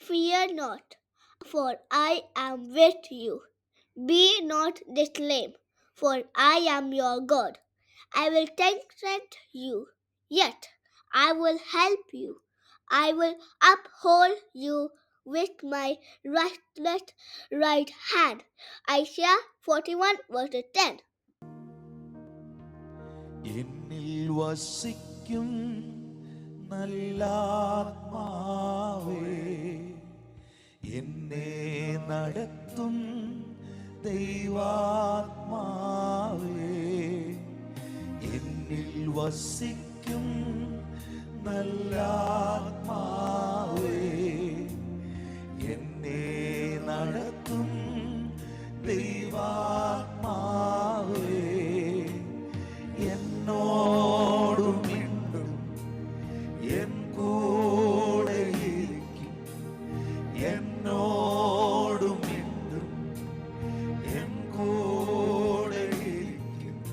Fear not, for I am with you. Be not dismayed, for I am your God. I will strengthen you, yet I will help you. I will uphold you with my right hand. Isaiah 41 verse 10. എന്നിൽ വസിക്കും നല്ല ആത്മാവേ, എന്നെ നടത്തും ദൈവാത്മാവേ, എന്നിൽ വസിക്കും നല്ല ആത്മാവേ, എന്നെ നടത്തും ദൈവാത്മാവേ, എന്നോടു മിണ്ടും എൻ കൂടെ ഇരിക്കും, എന്നോട്